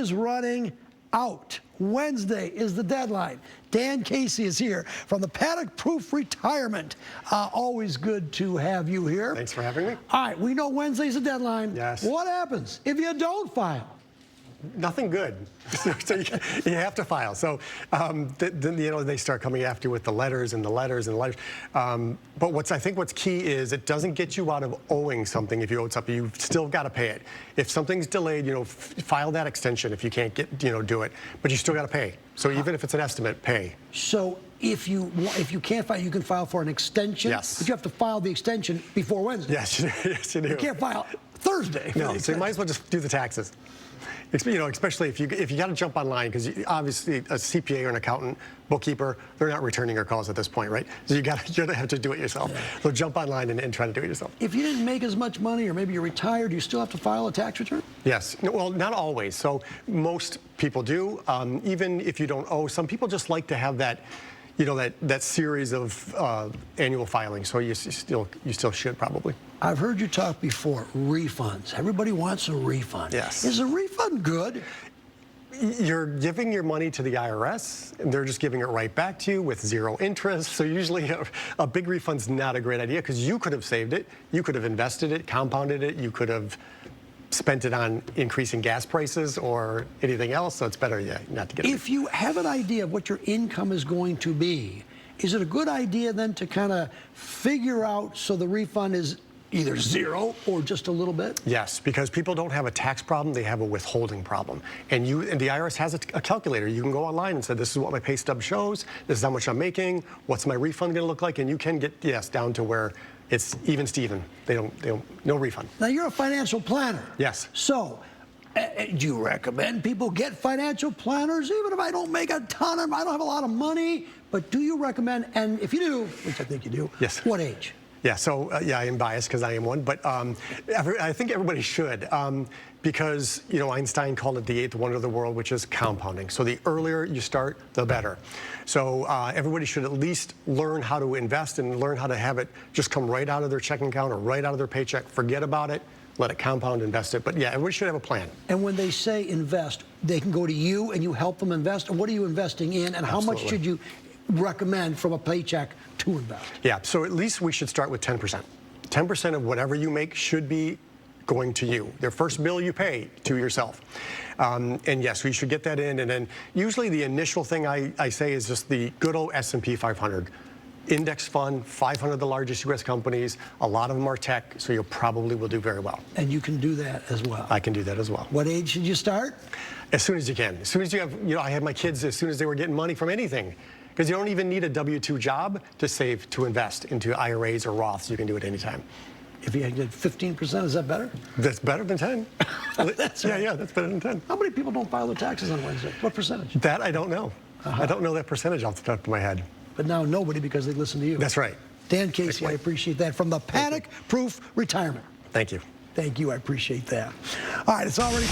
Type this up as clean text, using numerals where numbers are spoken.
is running out. Wednesday is the deadline. Dan Casey is here from the Panic Proof Retirement. Always good to have you here. Thanks for having me. All right, we know Wednesday's the deadline. Yes. What happens if you don't file? Nothing good. So you have to file. So then they start coming after you with the letters and the letters and the letters. But I think what's key is it doesn't get you out of owing something. If you owe something, you've still got to pay it. If something's delayed, file that extension if you can't do it. But you still got to pay. So even if it's an estimate, pay. So if you can't file, you can file for an extension. Yes. But you have to file the extension before Wednesday. Yes, yes, you do. You can't file Thursday. No, so you might as well just do the taxes. Especially if you got to jump online, because obviously a CPA or an accountant, bookkeeper, they're not returning your calls at this point, right? So you're gonna have to do it yourself. Yeah. So jump online and try to do it yourself. If you didn't make as much money, or maybe you're retired, do you still have to file a tax return? Yes. No, well, not always. So most people do. Even if you don't owe, some people just like to have that. That series of annual filings, so you still should probably. I've heard you talk before, refunds. Everybody wants a refund. Yes. Is a refund good? You're giving your money to the IRS, and they're just giving it right back to you with zero interest. So usually a big refund's not a great idea, because you could have saved it, you could have invested it, compounded it, you could have spent it on increasing gas prices or anything else, so it's better, not to get it. If you have an idea of what your income is going to be, is it a good idea then to kind of figure out so the refund is either zero or just a little bit? Yes, because people don't have a tax problem, they have a withholding problem. And the IRS has a calculator. You can go online and say, this is what my pay stub shows, this is how much I'm making, what's my refund gonna look like, and you can get, down to where it's even Steven. They don't, no refund. Now, you're a financial planner. Yes. So, do you recommend people get financial planners, even if I don't make a ton of, I don't have a lot of money, but do you recommend, and if you do, which I think you do, yes. What age? Yeah, so I am biased because I am one, but I think everybody should, because Einstein called it the eighth wonder of the world, which is compounding. So the earlier you start, the better. So everybody should at least learn how to invest and learn how to have it just come right out of their checking account or right out of their paycheck. Forget about it, let it compound, invest it. But yeah, everybody should have a plan. And when they say invest, they can go to you and you help them invest? Or what are you investing in, and how much should you recommend from a paycheck to invest? Yeah, so at least we should start with 10%. 10% of whatever you make should be going to you. Their first bill you pay to yourself. And yes, we should get that in. And then usually the initial thing I say is just the good old S&P 500. Index fund, 500 of the largest U.S. companies. A lot of them are tech, so you probably will do very well. And you can do that as well? I can do that as well. What age should you start? As soon as you can. As soon as you have, I had my kids as soon as they were getting money from anything. Because you don't even need a W-2 job to save, to invest into IRAs or Roths. You can do it anytime. If you did 15%, is that better? That's better than 10. That's right. Yeah, that's better than 10. How many people don't file their taxes on Wednesday? What percentage? That I don't know. I don't know that percentage off the top of my head. But now nobody, because they listen to you. That's right. Dan Casey, I appreciate that. From the Panic Proof Retirement. Thank you. Thank you, I appreciate that. All right, it's already